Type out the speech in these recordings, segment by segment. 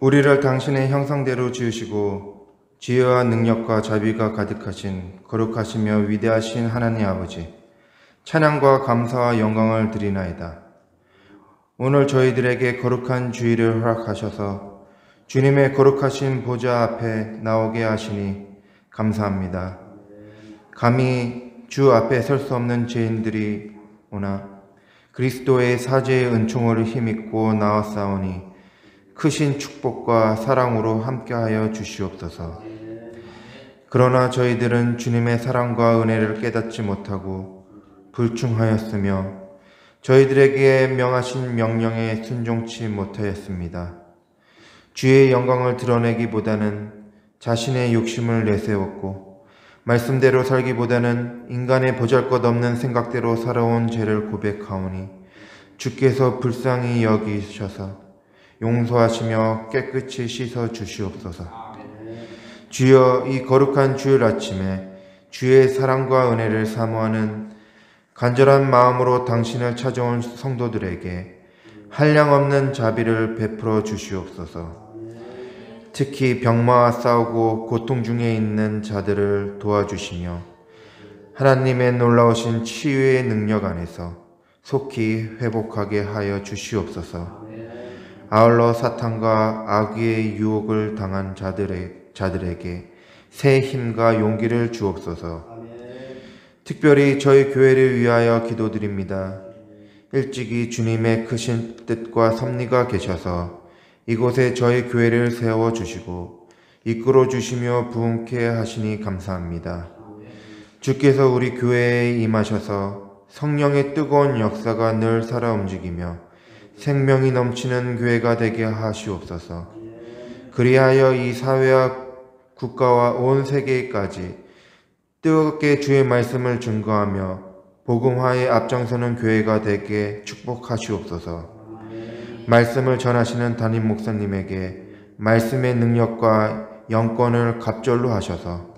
우리를 당신의 형상대로 지으시고 지혜와 능력과 자비가 가득하신 거룩하시며 위대하신 하나님 아버지, 찬양과 감사와 영광을 드리나이다. 오늘 저희들에게 거룩한 주일을 허락하셔서 주님의 거룩하신 보좌 앞에 나오게 하시니 감사합니다. 감히 주 앞에 설 수 없는 죄인들이 오나 그리스도의 사죄의 은총을 힘입고 나왔사오니 크신 축복과 사랑으로 함께하여 주시옵소서. 그러나 저희들은 주님의 사랑과 은혜를 깨닫지 못하고 불충하였으며 저희들에게 명하신 명령에 순종치 못하였습니다. 주의 영광을 드러내기보다는 자신의 욕심을 내세웠고 말씀대로 살기보다는 인간의 보잘것없는 생각대로 살아온 죄를 고백하오니 주께서 불쌍히 여기셔서 용서하시며 깨끗이 씻어 주시옵소서. 주여, 이 거룩한 주일 아침에 주의 사랑과 은혜를 사모하는 간절한 마음으로 당신을 찾아온 성도들에게 한량없는 자비를 베풀어 주시옵소서. 특히 병마와 싸우고 고통 중에 있는 자들을 도와주시며 하나님의 놀라우신 치유의 능력 안에서 속히 회복하게 하여 주시옵소서. 아울러 사탄과 악의 유혹을 당한 자들에게 새 힘과 용기를 주옵소서. 특별히 저희 교회를 위하여 기도드립니다. 일찍이 주님의 크신 뜻과 섭리가 계셔서 이곳에 저희 교회를 세워주시고 이끌어주시며 부흥케 하시니 감사합니다. 주께서 우리 교회에 임하셔서 성령의 뜨거운 역사가 늘 살아 움직이며 생명이 넘치는 교회가 되게 하시옵소서. 그리하여 이 사회와 국가와 온 세계까지 뜨겁게 주의 말씀을 증거하며 복음화에 앞장서는 교회가 되게 축복하시옵소서. 말씀을 전하시는 담임 목사님에게 말씀의 능력과 영권을 갑절로 하셔서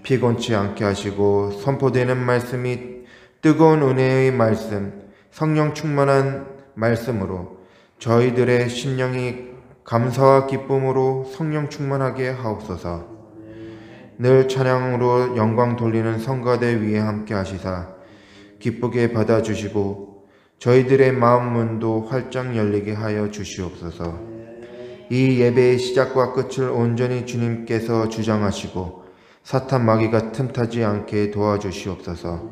피곤치 않게 하시고 선포되는 말씀이 뜨거운 은혜의 말씀, 성령 충만한 말씀으로 저희들의 심령이 감사와 기쁨으로 성령 충만하게 하옵소서. 늘 찬양으로 영광 돌리는 성가대 위에 함께 하시사 기쁘게 받아주시고 저희들의 마음 문도 활짝 열리게 하여 주시옵소서. 이 예배의 시작과 끝을 온전히 주님께서 주장하시고 사탄 마귀가 틈타지 않게 도와주시옵소서.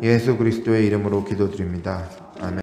예수 그리스도의 이름으로 기도드립니다. 아멘.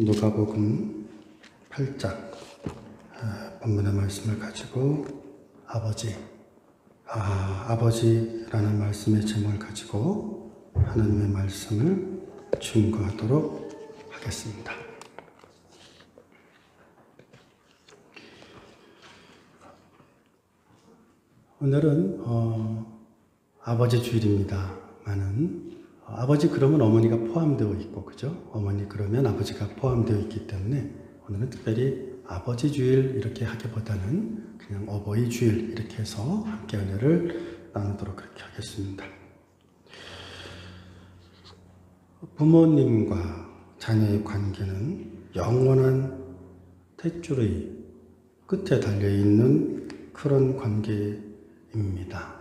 누가복음 8장 본문의 말씀을 가지고 아버지라는 말씀의 제목을 가지고 하나님의 말씀을 증거하도록 하겠습니다. 오늘은 아버지 주일입니다만은 아버지 그러면 어머니가 포함되어 있고, 그죠? 어머니 그러면 아버지가 포함되어 있기 때문에 오늘은 특별히 아버지 주일 이렇게 하기보다는 그냥 어버이 주일 이렇게 해서 함께 은혜를 나누도록 그렇게 하겠습니다. 부모님과 자녀의 관계는 영원한 탯줄의 끝에 달려있는 그런 관계입니다.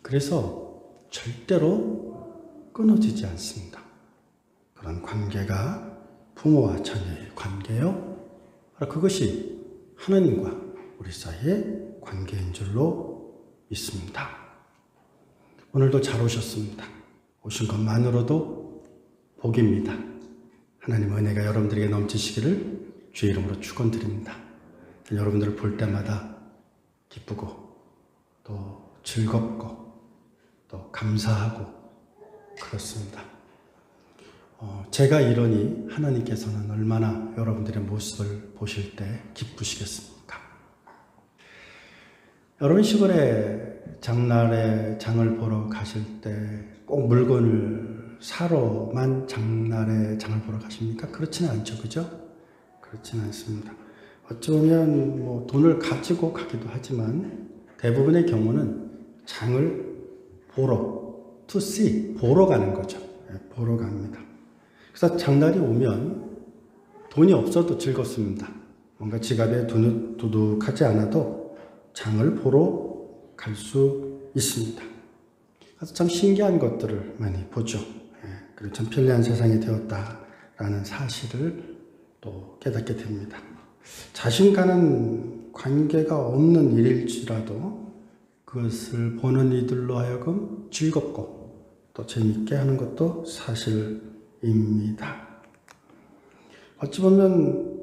그래서 절대로 끊어지지 않습니다. 그런 관계가 부모와 자녀의 관계요. 그것이 하나님과 우리 사이의 관계인 줄로 믿습니다. 오늘도 잘 오셨습니다. 오신 것만으로도 복입니다. 하나님 은혜가 여러분들에게 넘치시기를 주의 이름으로 축원드립니다. 여러분들을 볼 때마다 기쁘고 또 즐겁고 또 감사하고 그렇습니다. 제가 이러니 하나님께서는 얼마나 여러분들의 모습을 보실 때 기쁘시겠습니까? 여러분 시골에 장날에 장을 보러 가실 때 꼭 물건을 사러만 장날에 장을 보러 가십니까? 그렇지는 않죠, 그죠? 그렇지는 않습니다. 어쩌면 뭐 돈을 가지고 가기도 하지만 대부분의 경우는 장을 보러, to see, 보러 가는 거죠. 보러 갑니다. 그래서 장날이 오면 돈이 없어도 즐겁습니다. 뭔가 지갑에 두둑하지 않아도 장을 보러 갈 수 있습니다. 그래서 참 신기한 것들을 많이 보죠. 그리고 참 편리한 세상이 되었다라는 사실을 또 깨닫게 됩니다. 자신과는 관계가 없는 일일지라도 그것을 보는 이들로 하여금 즐겁고 또 재밌게 하는 것도 사실입니다. 어찌 보면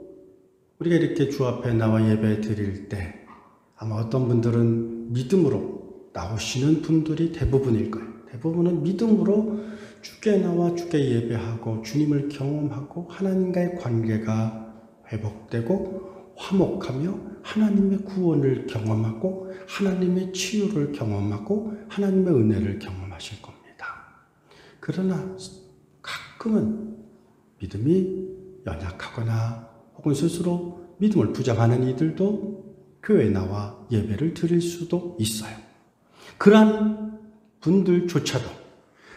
우리가 이렇게 주 앞에 나와 예배 드릴 때 아마 어떤 분들은 믿음으로 나오시는 분들이 대부분일 거예요. 대부분은 믿음으로 주께 나와 주께 예배하고 주님을 경험하고 하나님과의 관계가 회복되고 화목하며 하나님의 구원을 경험하고 하나님의 치유를 경험하고 하나님의 은혜를 경험하실 겁니다. 그러나 가끔은 믿음이 연약하거나 혹은 스스로 믿음을 부정하는 이들도 교회에 나와 예배를 드릴 수도 있어요. 그러한 분들조차도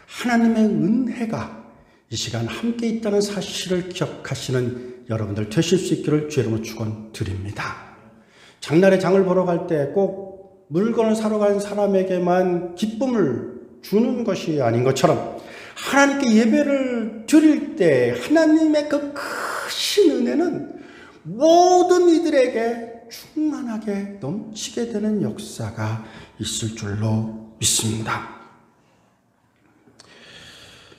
하나님의 은혜가 이 시간 함께 있다는 사실을 기억하시는 여러분들 되실 수 있기를 주의 이름으로 축원드립니다. 장날에 장을 보러 갈 때 꼭 물건을 사러 가는 사람에게만 기쁨을 주는 것이 아닌 것처럼 하나님께 예배를 드릴 때 하나님의 그 크신 은혜는 모든 이들에게 충만하게 넘치게 되는 역사가 있을 줄로 믿습니다.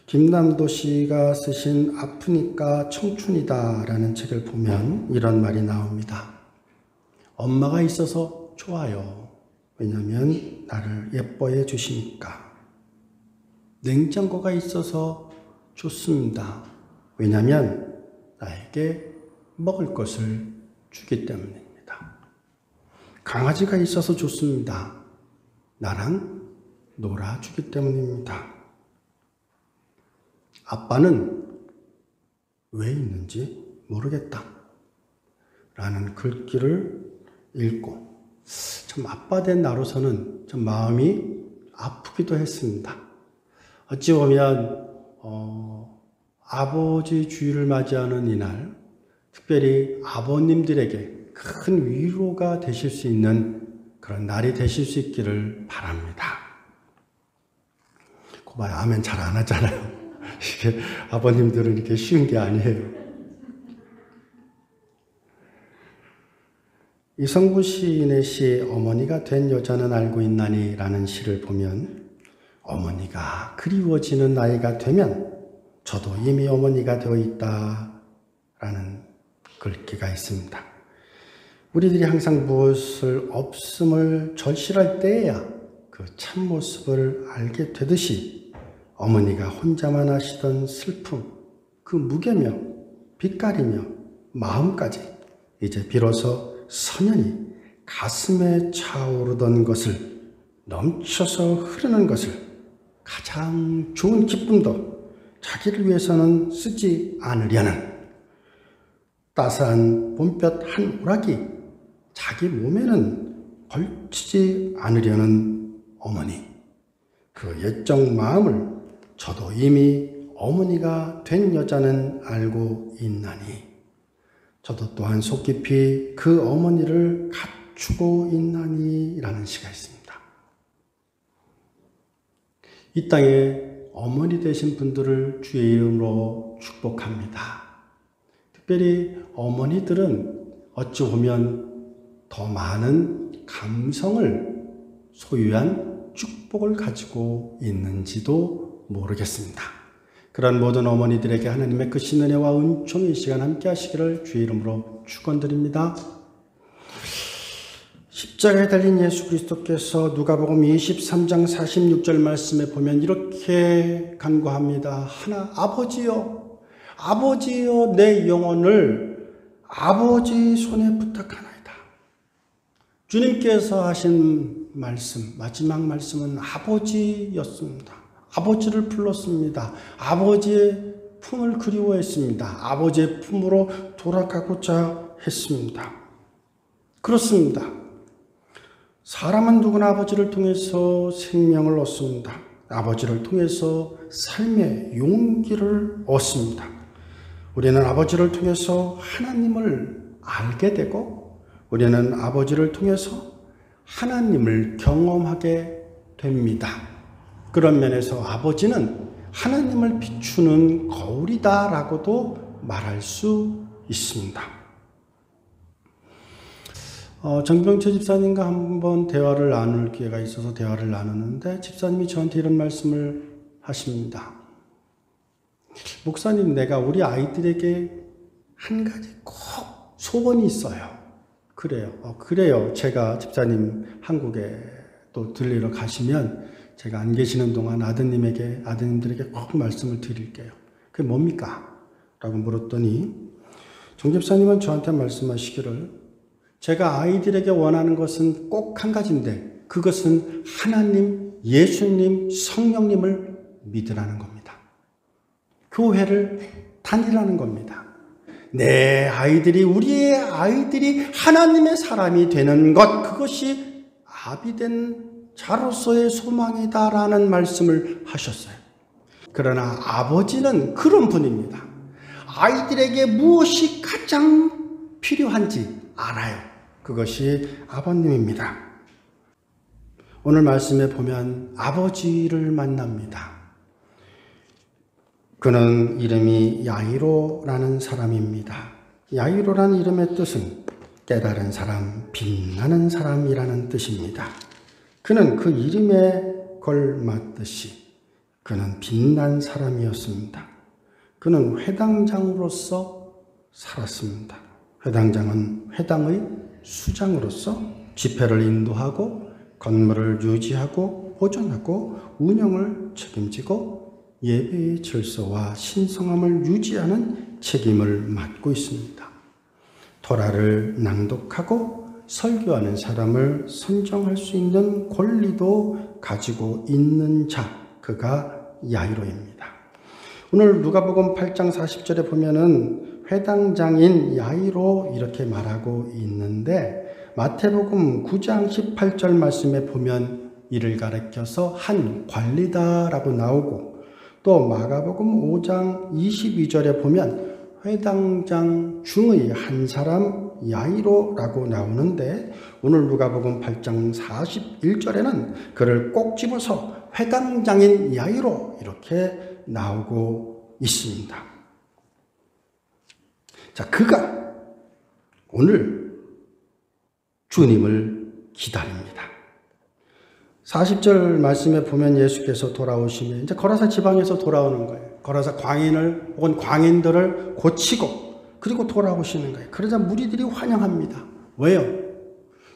김남도 씨가 쓰신 아프니까 청춘이다 라는 책을 보면 이런 말이 나옵니다. 엄마가 있어서 좋아요. 왜냐하면 나를 예뻐해 주시니까. 냉장고가 있어서 좋습니다. 왜냐하면 나에게 먹을 것을 주기 때문입니다. 강아지가 있어서 좋습니다. 나랑 놀아주기 때문입니다. 아빠는 왜 있는지 모르겠다 라는 글귀를 읽고 참 아빠 된 나로서는 좀 마음이 아프기도 했습니다. 어찌 보면 아버지 주일을 맞이하는 이날 특별히 아버님들에게 큰 위로가 되실 수 있는 그런 날이 되실 수 있기를 바랍니다. 고마워요. 아멘 잘 안 하잖아요. 이게 아버님들은 이렇게 쉬운 게 아니에요. 이성부 시인의 시 어머니가 된 여자는 알고 있나니 라는 시를 보면 어머니가 그리워지는 나이가 되면 저도 이미 어머니가 되어 있다 라는 글귀가 있습니다. 우리들이 항상 무엇을 없음을 절실할 때에야 그 참모습을 알게 되듯이 어머니가 혼자만 하시던 슬픔, 그 무게며 빛깔이며 마음까지 이제 비로소 선연히 가슴에 차오르던 것을, 넘쳐서 흐르는 것을, 가장 좋은 기쁨도 자기를 위해서는 쓰지 않으려는 따스한 봄볕 한 오락이 자기 몸에는 걸치지 않으려는 어머니, 그 옛적 마음을 저도 이미 어머니가 된 여자는 알고 있나니 저도 또한 속 깊이 그 어머니를 갖추고 있나니 라는 시가 있습니다. 이 땅에 어머니 되신 분들을 주의 이름으로 축복합니다. 특별히 어머니들은 어찌 보면 더 많은 감성을 소유한 축복을 가지고 있는지도 모르겠습니다. 그런 모든 어머니들에게 하나님의 크신 은혜와 은총의 시간 함께 하시기를 주의 이름으로 축원드립니다. 십자가에 달린 예수 그리스도께서 누가복음 23장 46절 말씀에 보면 이렇게 간구합니다. 하나, 아버지여, 아버지여, 내 영혼을 아버지 손에 부탁하나이다. 주님께서 하신 말씀, 마지막 말씀은 아버지였습니다. 아버지를 불렀습니다. 아버지의 품을 그리워했습니다. 아버지의 품으로 돌아가고자 했습니다. 그렇습니다. 사람은 누구나 아버지를 통해서 생명을 얻습니다. 아버지를 통해서 삶의 용기를 얻습니다. 우리는 아버지를 통해서 하나님을 알게 되고 우리는 아버지를 통해서 하나님을 경험하게 됩니다. 그런 면에서 아버지는 하나님을 비추는 거울이다라고도 말할 수 있습니다. 정병철 집사님과 한번 대화를 나눌 기회가 있어서 대화를 나누는데 집사님이 저한테 이런 말씀을 하십니다. 목사님, 내가 우리 아이들에게 한 가지 꼭 소원이 있어요. 그래요. 그래요. 제가 집사님 한국에 또 들리러 가시면 제가 안 계시는 동안 아드님들에게 꼭 말씀을 드릴게요. 그게 뭡니까? 라고 물었더니 정 집사님은 저한테 말씀하시기를 제가 아이들에게 원하는 것은 꼭 한 가지인데 그것은 하나님, 예수님, 성령님을 믿으라는 겁니다. 교회를 다니라는 겁니다. 내 아이들이, 우리의 아이들이 하나님의 사람이 되는 것, 그것이 아비된 자로서의 소망이다라는 말씀을 하셨어요. 그러나 아버지는 그런 분입니다. 아이들에게 무엇이 가장 필요한지 알아요. 그것이 아버님입니다. 오늘 말씀에 보면 아버지를 만납니다. 그는 이름이 야이로라는 사람입니다. 야이로라는 이름의 뜻은 깨달은 사람, 빛나는 사람이라는 뜻입니다. 그는 그 이름에 걸맞듯이 그는 빛난 사람이었습니다. 그는 회당장으로서 살았습니다. 회당장은 회당의 수장으로서 집회를 인도하고 건물을 유지하고 보존하고 운영을 책임지고 예배의 질서와 신성함을 유지하는 책임을 맡고 있습니다. 토라를 낭독하고 설교하는 사람을 선정할 수 있는 권리도 가지고 있는 자, 그가 야이로입니다. 오늘 누가복음 8장 40절에 보면은 회당장인 야이로 이렇게 말하고 있는데 마태복음 9장 18절 말씀에 보면 이를 가리켜서 한 관리다라고 나오고 또 마가복음 5장 22절에 보면 회당장 중의 한 사람 야이로라고 나오는데 오늘 누가복음 8장 41절에는 그를 꼭 집어서 회당장인 야이로 이렇게 나오고 있습니다. 자, 그가 오늘 주님을 기다립니다. 40절 말씀에 보면 예수께서 돌아오시면 이제 거라사 지방에서 돌아오는 거예요. 거라사 광인을 혹은 광인들을 고치고 그리고 돌아오시는 거예요. 그러자 무리들이 환영합니다. 왜요?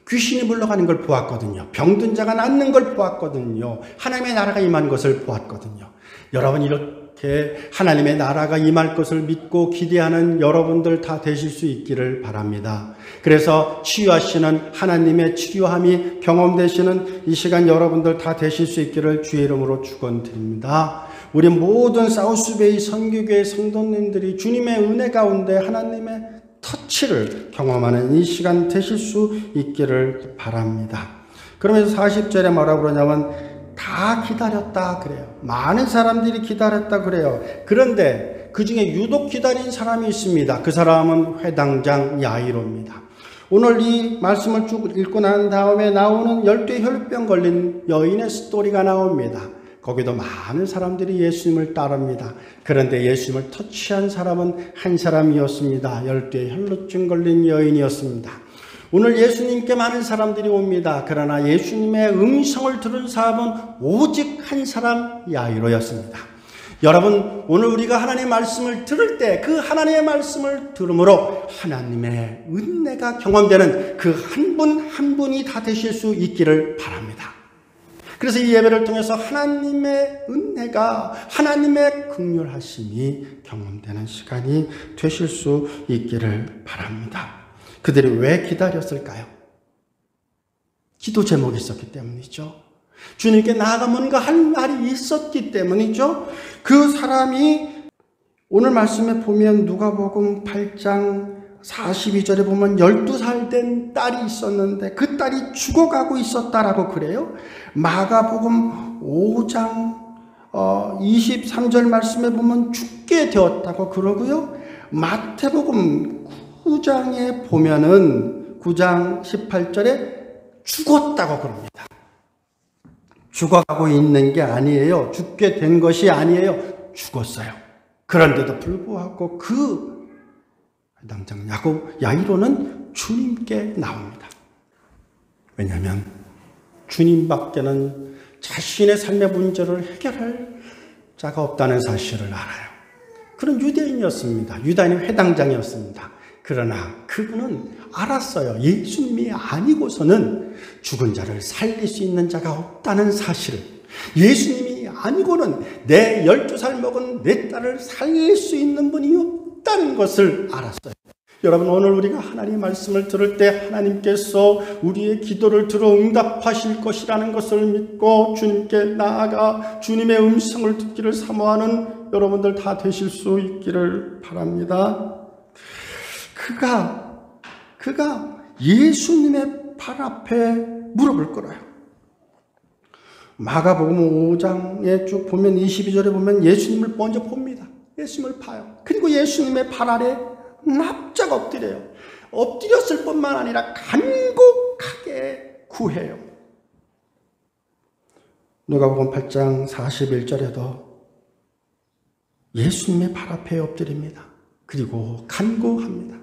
귀신이 물러가는 걸 보았거든요. 병든 자가 낫는 걸 보았거든요. 하나님의 나라가 임한 것을 보았거든요. 여러분, 이렇게 하나님의 나라가 임할 것을 믿고 기대하는 여러분들 다 되실 수 있기를 바랍니다. 그래서 치유하시는 하나님의 치료함이 경험되시는 이 시간 여러분들 다 되실 수 있기를 주의 이름으로 축원드립니다. 우리 모든 사우스베이 선교교회 성도님들이 주님의 은혜 가운데 하나님의 터치를 경험하는 이 시간 되실 수 있기를 바랍니다. 그러면서 40절에 뭐라고 그러냐면 다 기다렸다 그래요. 많은 사람들이 기다렸다 그래요. 그런데 그 중에 유독 기다린 사람이 있습니다. 그 사람은 회당장 야이로입니다. 오늘 이 말씀을 쭉 읽고 난 다음에 나오는 12 혈병 걸린 여인의 스토리가 나옵니다. 거기도 많은 사람들이 예수님을 따릅니다. 그런데 예수님을 터치한 사람은 한 사람이었습니다. 12의 혈루증 걸린 여인이었습니다. 오늘 예수님께 많은 사람들이 옵니다. 그러나 예수님의 음성을 들은 사람은 오직 한 사람, 야이로였습니다. 여러분, 오늘 우리가 하나님의 말씀을 들을 때 그 하나님의 말씀을 들음으로 하나님의 은혜가 경험되는 그 한 분 한 분이 다 되실 수 있기를 바랍니다. 그래서 이 예배를 통해서 하나님의 은혜가, 하나님의 긍휼하심이 경험되는 시간이 되실 수 있기를 바랍니다. 그들이 왜 기다렸을까요? 기도 제목이 있었기 때문이죠. 주님께 나아가 뭔가 할 말이 있었기 때문이죠. 그 사람이 오늘 말씀에 보면 누가복음 8장 42절에 보면 12살 된 딸이 있었는데 그 딸이 죽어가고 있었다라고 그래요. 마가복음 5장 23절 말씀에 보면 죽게 되었다고 그러고요. 마태복음 9장에 보면은 9장 18절에 죽었다고 그럽니다. 죽어가고 있는 게 아니에요. 죽게 된 것이 아니에요. 죽었어요. 그런데도 불구하고 그 당장 야이로는 주님께 나옵니다. 왜냐하면 주님밖에는 자신의 삶의 문제를 해결할 자가 없다는 사실을 알아요. 그런 유대인이었습니다. 유다인의 회당장이었습니다. 그러나 그분은 알았어요. 예수님이 아니고서는 죽은 자를 살릴 수 있는 자가 없다는 사실을. 예수님이 아니고는 내 12살 먹은 내 딸을 살릴 수 있는 분이 없다는 것을 알았어요. 여러분, 오늘 우리가 하나님의 말씀을 들을 때 하나님께서 우리의 기도를 들어 응답하실 것이라는 것을 믿고 주님께 나아가 주님의 음성을 듣기를 사모하는 여러분들 다 되실 수 있기를 바랍니다. 그가 예수님의 발 앞에 무릎을 꿇어요. 마가복음 5장에 쭉 보면 22절에 보면 예수님을 먼저 봅니다. 예수님을 봐요. 그리고 예수님의 발 아래 납작 엎드려요. 엎드렸을 뿐만 아니라 간곡하게 구해요. 누가복음 8장 41절에도 예수님의 발 앞에 엎드립니다. 그리고 간구합니다.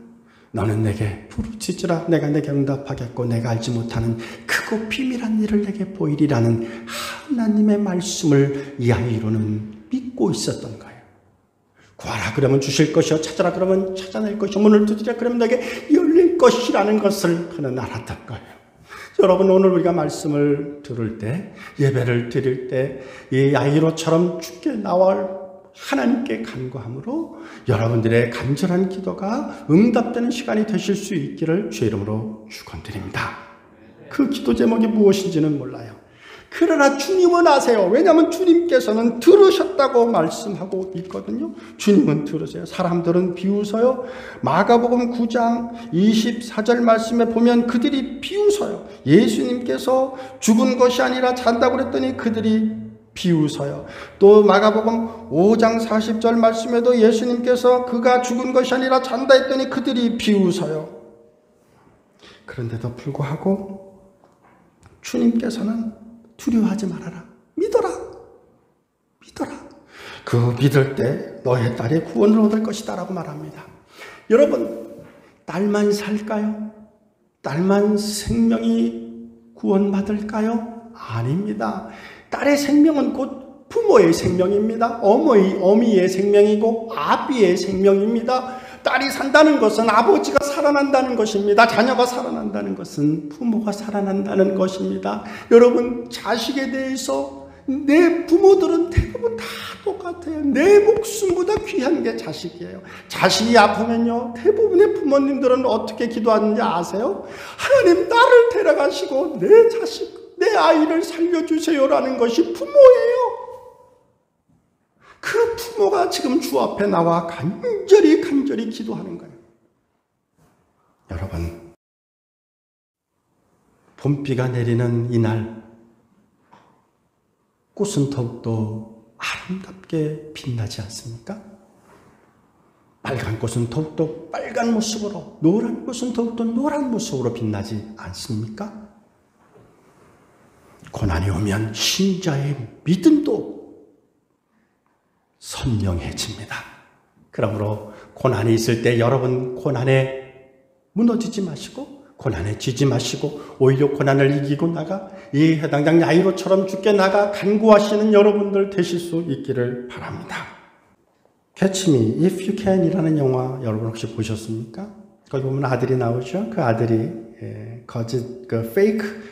너는 내게 부르짖으라. 내가 내게 응답하겠고 내가 알지 못하는 크고 비밀한 일을 내게 보이리라는 하나님의 말씀을 야이로는 믿고 있었던 거예요. 구하라 그러면 주실 것이요, 찾아라 그러면 찾아낼 것이요, 문을 두드리라 그러면 내게 열릴 것이라는 것을 그는 알았던 거예요. 여러분, 오늘 우리가 말씀을 들을 때, 예배를 드릴 때 이 야이로처럼 주께 나와 하나님께 간구함으로 여러분들의 간절한 기도가 응답되는 시간이 되실 수 있기를 주의 이름으로 축원드립니다. 그 기도 제목이 무엇인지는 몰라요. 그러나 주님은 아세요. 왜냐하면 주님께서는 들으셨다고 말씀하고 있거든요. 주님은 들으세요. 사람들은 비웃어요. 마가복음 9장 24절 말씀에 보면 그들이 비웃어요. 예수님께서 죽은 것이 아니라 잔다고 그랬더니 그들이 비웃어요. 또 마가복음 5장 40절 말씀에도 예수님께서 그가 죽은 것이 아니라 잔다 했더니 그들이 비웃어요. 그런데도 불구하고 주님께서는 두려워하지 말아라. 믿어라. 믿어라. 그 믿을 때 너의 딸이 구원을 얻을 것이다 라고 말합니다. 여러분, 딸만 살까요? 딸만 생명이 구원받을까요? 아닙니다. 딸의 생명은 곧 부모의 생명입니다. 어미의 생명이고 아비의 생명입니다. 딸이 산다는 것은 아버지가 살아난다는 것입니다. 자녀가 살아난다는 것은 부모가 살아난다는 것입니다. 여러분, 자식에 대해서 내 부모들은 대부분 다 똑같아요. 내 목숨보다 귀한 게 자식이에요. 자식이 아프면요, 대부분의 부모님들은 어떻게 기도하는지 아세요? 하나님, 나를 데려가시고 내 자식, 내 아이를 살려주세요라는 것이 부모예요. 그 부모가 지금 주 앞에 나와 간절히 기도하는 거예요. 여러분, 봄비가 내리는 이날 꽃은 더욱더 아름답게 빛나지 않습니까? 빨간 꽃은 더욱더 빨간 모습으로, 노란 꽃은 더욱더 노란 모습으로 빛나지 않습니까? 고난이 오면 신자의 믿음도 선명해집니다. 그러므로 고난이 있을 때 여러분, 고난에 무너지지 마시고, 고난에 지지 마시고, 오히려 고난을 이기고 나가 이 해당장 야이로처럼 죽게 나가 간구하시는 여러분들 되실 수 있기를 바랍니다. Catch Me If You Can 이라는 영화 여러분 혹시 보셨습니까? 거기 보면 아들이 나오죠. 그 아들이 거짓, 페이크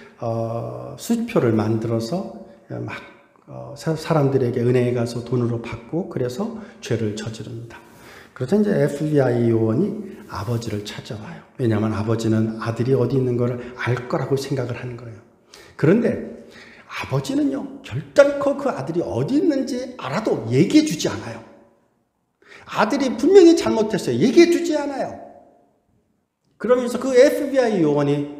수표를 만들어서 막 사람들에게 은행에 가서 돈으로 받고 그래서 죄를 저지릅니다. 그래서 이제 FBI 요원이 아버지를 찾아와요. 왜냐하면 아버지는 아들이 어디 있는 걸 알 거라고 생각을 하는 거예요. 그런데 아버지는요, 결단코 그 아들이 어디 있는지 알아도 얘기해 주지 않아요. 아들이 분명히 잘못했어요. 얘기해 주지 않아요. 그러면서 그 FBI 요원이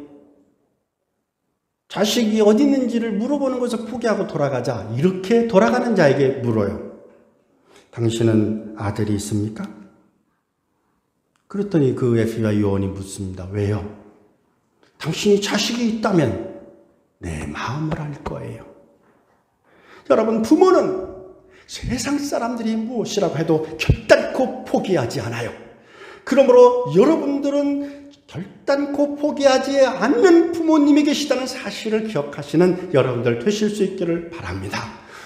자식이 어디 있는지를 물어보는 것을 포기하고 돌아가자. 이렇게 돌아가는 자에게 물어요. 당신은 아들이 있습니까? 그랬더니 그 FBI 요원이 묻습니다. 왜요? 당신이 자식이 있다면 내 마음을 알 거예요. 여러분, 부모는 세상 사람들이 무엇이라고 해도 결단코 포기하지 않아요. 그러므로 여러분들은 결단코 포기하지 않는 부모님이 계시다는 사실을 기억하시는 여러분들 되실 수 있기를 바랍니다.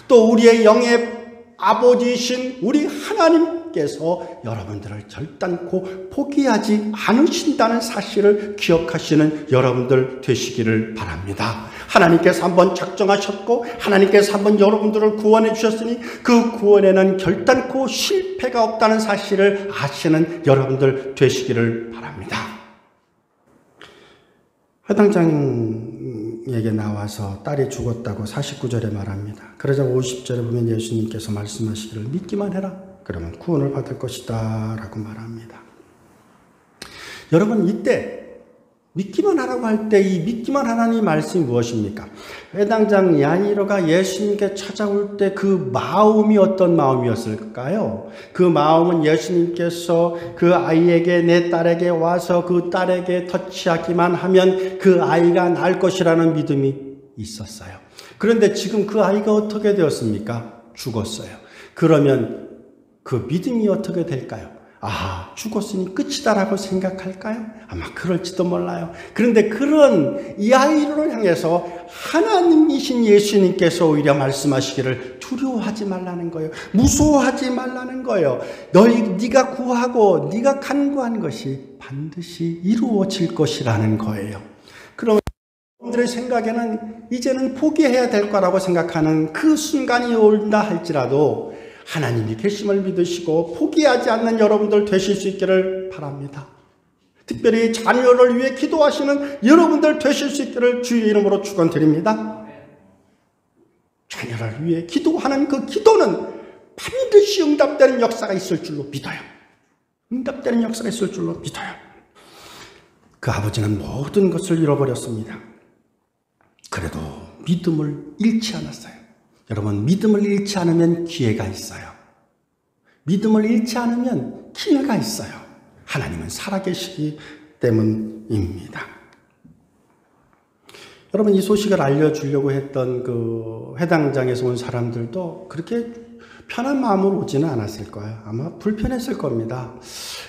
또 우리의 영의 아버지이신 우리 하나님께서 여러분들을 결단코 포기하지 않으신다는 사실을 기억하시는 여러분들 되시기를 바랍니다. 하나님께서 한번 작정하셨고 하나님께서 한번 여러분들을 구원해 주셨으니 그 구원에는 결단코 실패가 없다는 사실을 아시는 여러분들 되시기를 바랍니다. 회당장에게 나와서 딸이 죽었다고 49절에 말합니다. 그러자 50절에 보면 예수님께서 말씀하시기를 믿기만 해라. 그러면 구원을 받을 것이다 라고 말합니다. 여러분, 이때 믿기만 하라고 할 때 이 믿기만 하라는 말씀이 무엇입니까? 회당장 야이로가 예수님께 찾아올 때 그 마음이 어떤 마음이었을까요? 그 마음은 예수님께서 그 아이에게, 내 딸에게 와서 그 딸에게 터치하기만 하면 그 아이가 날 것이라는 믿음이 있었어요. 그런데 지금 그 아이가 어떻게 되었습니까? 죽었어요. 그러면 그 믿음이 어떻게 될까요? 아, 죽었으니 끝이다라고 생각할까요? 아마 그럴지도 몰라요. 그런데 그런 이 아이를 향해서 하나님이신 예수님께서 오히려 말씀하시기를 두려워하지 말라는 거예요. 무서워하지 말라는 거예요. 네가 구하고 네가 간구한 것이 반드시 이루어질 것이라는 거예요. 그러면 여러분들의 생각에는 이제는 포기해야 될 거라고 생각하는 그 순간이 온다 할지라도 하나님이 계심을 믿으시고 포기하지 않는 여러분들 되실 수 있기를 바랍니다. 특별히 자녀를 위해 기도하시는 여러분들 되실 수 있기를 주의 이름으로 축원드립니다. 자녀를 위해 기도하는 그 기도는 반드시 응답되는 역사가 있을 줄로 믿어요. 응답되는 역사가 있을 줄로 믿어요. 그 아버지는 모든 것을 잃어버렸습니다. 그래도 믿음을 잃지 않았어요. 여러분, 믿음을 잃지 않으면 기회가 있어요. 믿음을 잃지 않으면 기회가 있어요. 하나님은 살아계시기 때문입니다. 여러분, 이 소식을 알려주려고 했던 그 회당장에서 온 사람들도 그렇게 편한 마음으로 오지는 않았을 거예요. 아마 불편했을 겁니다.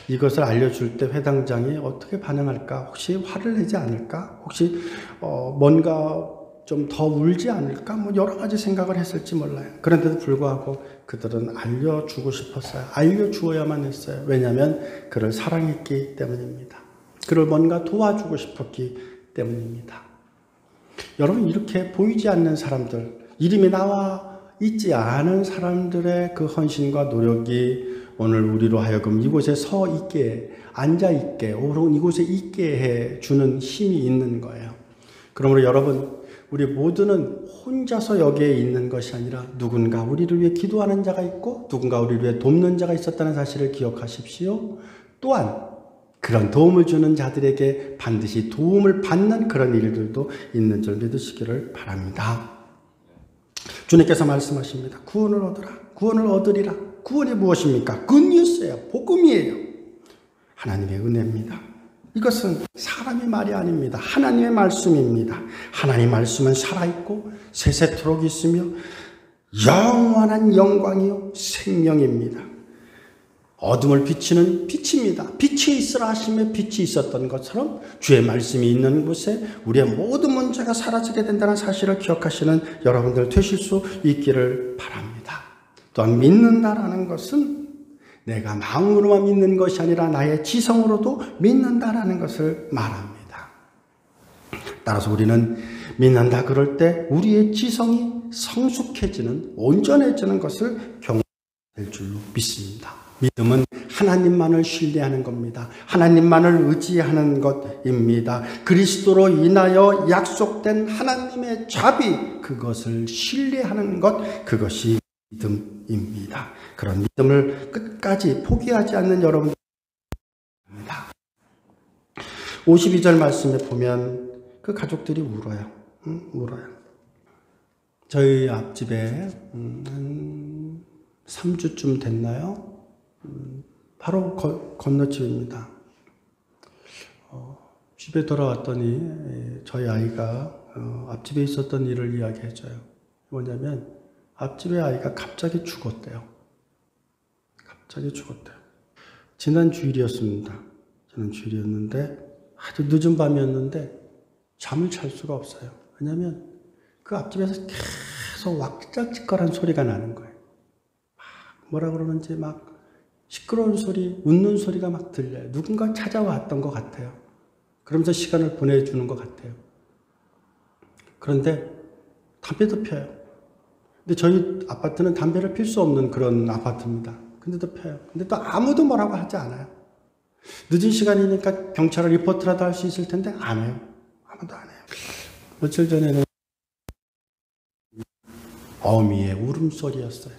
이것을 알려줄 때 회당장이 어떻게 반응할까? 혹시 화를 내지 않을까? 혹시 뭔가 좀 더 울지 않을까? 뭐 여러 가지 생각을 했을지 몰라요. 그런데도 불구하고 그들은 알려주고 싶었어요. 알려주어야만 했어요. 왜냐하면 그를 사랑했기 때문입니다. 그를 뭔가 도와주고 싶었기 때문입니다. 여러분, 이렇게 보이지 않는 사람들, 이름이 나와 있지 않은 사람들의 그 헌신과 노력이 오늘 우리로 하여금 이곳에 서 있게, 앉아 있게, 오늘 이곳에 있게 해주는 힘이 있는 거예요. 그러므로 여러분, 우리 모두는 혼자서 여기에 있는 것이 아니라 누군가 우리를 위해 기도하는 자가 있고 누군가 우리를 위해 돕는 자가 있었다는 사실을 기억하십시오. 또한 그런 도움을 주는 자들에게 반드시 도움을 받는 그런 일들도 있는 줄 믿으시기를 바랍니다. 주님께서 말씀하십니다. 구원을 얻으라. 구원을 얻으리라. 구원이 무엇입니까? 굿뉴스예요. 복음이에요. 하나님의 은혜입니다. 이것은 사람의 말이 아닙니다. 하나님의 말씀입니다. 하나님의 말씀은 살아있고 세세토록 있으며 영원한 영광이요 생명입니다. 어둠을 비치는 빛입니다. 빛이 있으라 하심에 빛이 있었던 것처럼 주의 말씀이 있는 곳에 우리의 모든 문제가 사라지게 된다는 사실을 기억하시는 여러분들 되실 수 있기를 바랍니다. 또한 믿는다라는 것은 내가 마음으로만 믿는 것이 아니라 나의 지성으로도 믿는다라는 것을 말합니다. 따라서 우리는 믿는다 그럴 때 우리의 지성이 성숙해지는, 온전해지는 것을 경험할 줄로 믿습니다. 믿음은 하나님만을 신뢰하는 겁니다. 하나님만을 의지하는 것입니다. 그리스도로 인하여 약속된 하나님의 자비, 그것을 신뢰하는 것, 그것이 믿음입니다. 그런 믿음을 끝까지 포기하지 않는 여러분들입니다. 52절 말씀에 보면 그 가족들이 울어요. 울어요. 저희 앞집에 한 3주쯤 됐나요? 바로 건너집입니다. 집에 돌아왔더니 저희 아이가 앞집에 있었던 일을 이야기해줘요. 뭐냐면 앞집의 아이가 갑자기 죽었대요. 갑자기 죽었대요. 지난 주일이었습니다. 지난 주일이었는데 아주 늦은 밤이었는데 잠을 잘 수가 없어요. 왜냐하면 그 앞집에서 계속 왁작지껄한 소리가 나는 거예요. 막 뭐라 그러는지 막 시끄러운 소리, 웃는 소리가 막 들려요. 누군가 찾아왔던 것 같아요. 그러면서 시간을 보내주는 것 같아요. 그런데 담배도 펴요. 근데 저희 아파트는 담배를 필 수 없는 그런 아파트입니다. 근데도 펴요. 근데 또 아무도 뭐라고 하지 않아요. 늦은 시간이니까 경찰을 리포트라도 할 수 있을 텐데 안 해요. 아무도 안 해요. 며칠 전에는 어미의 울음소리였어요.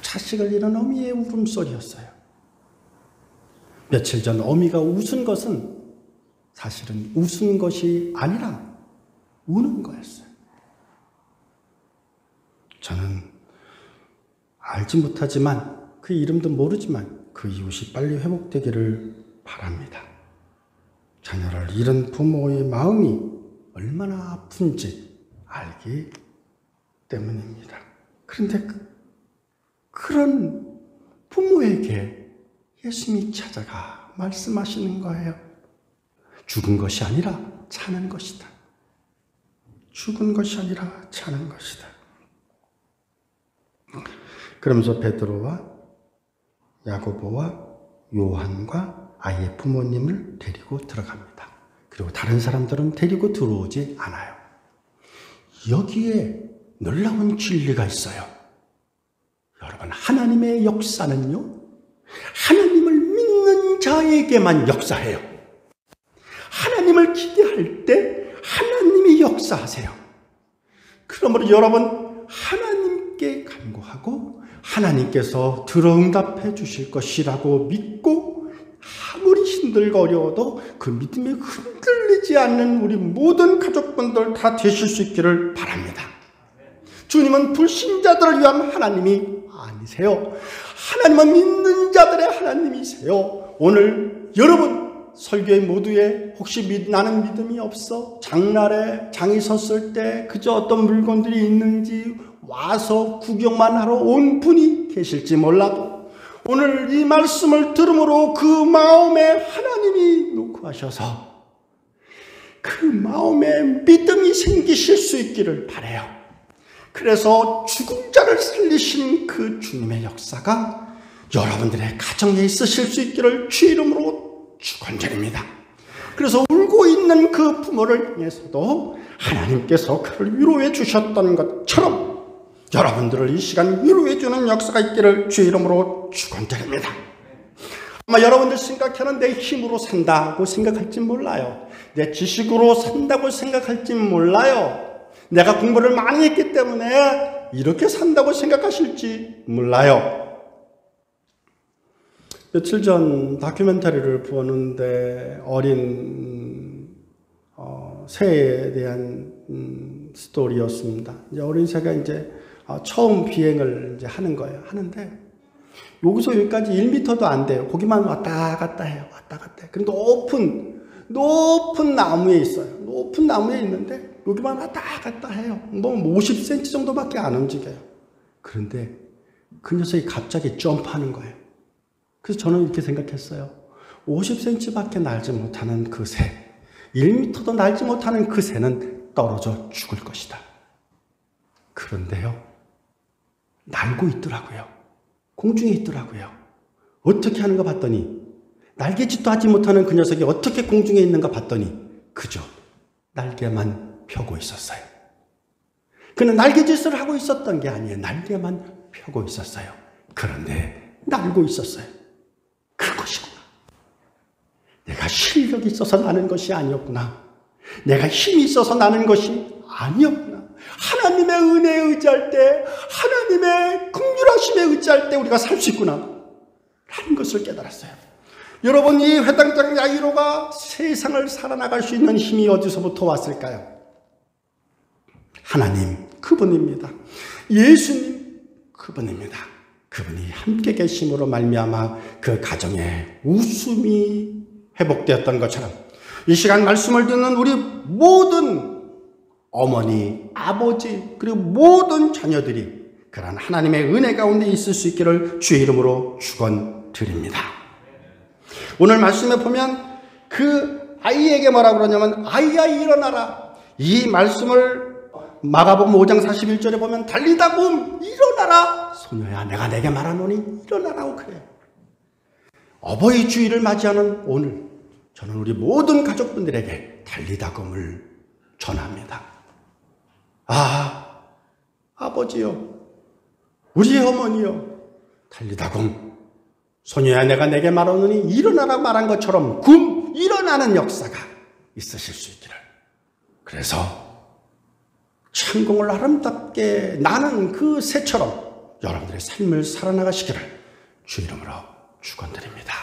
자식을 잃은 어미의 울음소리였어요. 며칠 전 어미가 웃은 것은 사실은 웃은 것이 아니라 우는 거였어요. 저는 알지 못하지만 그 이름도 모르지만 그 이웃이 빨리 회복되기를 바랍니다. 자녀를 잃은 부모의 마음이 얼마나 아픈지 알기 때문입니다. 그런데 그런 부모에게 예수님이 찾아가 말씀하시는 거예요. 죽은 것이 아니라 사는 것이다. 죽은 것이 아니라 사는 것이다. 그러면서 베드로와 야고보와 요한과 아이의 부모님을 데리고 들어갑니다. 그리고 다른 사람들은 데리고 들어오지 않아요. 여기에 놀라운 진리가 있어요. 여러분, 하나님의 역사는요, 하나님을 믿는 자에게만 역사해요. 하나님을 기대할 때 하나님이 역사하세요. 그러므로 여러분, 하나님께 간구하고 하나님께서 들어응답해 주실 것이라고 믿고 아무리 힘들고 어려워도 그 믿음에 흔들리지 않는 우리 모든 가족분들 다 되실 수 있기를 바랍니다. 주님은 불신자들을 위한 하나님이 아니세요. 하나님은 믿는 자들의 하나님이세요. 오늘 여러분 설교의 모두에 혹시 나는 믿음이 없어? 장날에 장이 섰을 때 그저 어떤 물건들이 있는지 와서 구경만 하러 온 분이 계실지 몰라도 오늘 이 말씀을 들음으로 그 마음에 하나님이 놓고 하셔서 그 마음에 믿음이 생기실 수 있기를 바라요. 그래서 죽은 자를 살리신 그 주님의 역사가 여러분들의 가정에 있으실 수 있기를 주 이름으로 축원드립니다. 그래서 울고 있는 그 부모를 향해서도 하나님께서 그를 위로해 주셨던 것처럼 여러분들을 이 시간 위로해 주는 역사가 있기를 주 이름으로 축원드립니다. 아마 여러분들 생각하는 내 힘으로 산다고 생각할지 몰라요. 내 지식으로 산다고 생각할지 몰라요. 내가 공부를 많이 했기 때문에 이렇게 산다고 생각하실지 몰라요. 며칠 전 다큐멘터리를 보는데 어린 새에 대한 스토리였습니다. 이제 어린 새가 이제 처음 비행을 이제 하는 거예요. 하는데 여기서 여기까지 1m도 안 돼요. 거기만 왔다 갔다 해요. 왔다 갔다 해요. 그리고 높은 나무에 있어요. 높은 나무에 있는데 여기만 왔다 갔다 해요. 뭐 50cm 정도밖에 안 움직여요. 그런데 그 녀석이 갑자기 점프하는 거예요. 그래서 저는 이렇게 생각했어요. 50cm밖에 날지 못하는 그 새, 1m도 날지 못하는 그 새는 떨어져 죽을 것이다. 그런데요, 날고 있더라고요. 공중에 있더라고요. 어떻게 하는가 봤더니, 날개짓도 하지 못하는 그 녀석이 어떻게 공중에 있는가 봤더니 그저 날개만 펴고 있었어요. 그는 날개짓을 하고 있었던 게 아니에요. 날개만 펴고 있었어요. 그런데 날고 있었어요. 그것이구나. 내가 실력이 있어서 나는 것이 아니었구나. 내가 힘이 있어서 나는 것이 아니었구나. 하나님의 은혜에 의지할 때, 하나님의 긍휼하심에 의지할 때 우리가 살 수 있구나 라는 것을 깨달았어요. 여러분, 이 회당장 야이로가 세상을 살아나갈 수 있는 힘이 어디서부터 왔을까요? 하나님, 그분입니다. 예수님, 그분입니다. 그분이 함께 계심으로 말미암아 그 가정에 웃음이 회복되었던 것처럼 이 시간 말씀을 듣는 우리 모든 어머니, 아버지, 그리고 모든 자녀들이 그런 하나님의 은혜 가운데 있을 수 있기를 주의 이름으로 축원드립니다. 오늘 말씀에 보면 그 아이에게 뭐라고 그러냐면 아이야 일어나라. 이 말씀을 마가복음 5장 41절에 보면 달리다 봄 일어나라. 소녀야 내가 내게 말하노니 일어나라고 그래요. 어버이 주일을 맞이하는 오늘 저는 우리 모든 가족분들에게 달리다 봄을 전합니다. 아버지요, 우리 어머니요, 달리다 봄 소녀야 내가 내게 말하노니 일어나라 말한 것처럼 일어나는 역사가 있으실 수 있기를. 그래서 창공을 아름답게 나는 그 새처럼 여러분들의 삶을 살아나가시기를 주 이름으로 축원드립니다.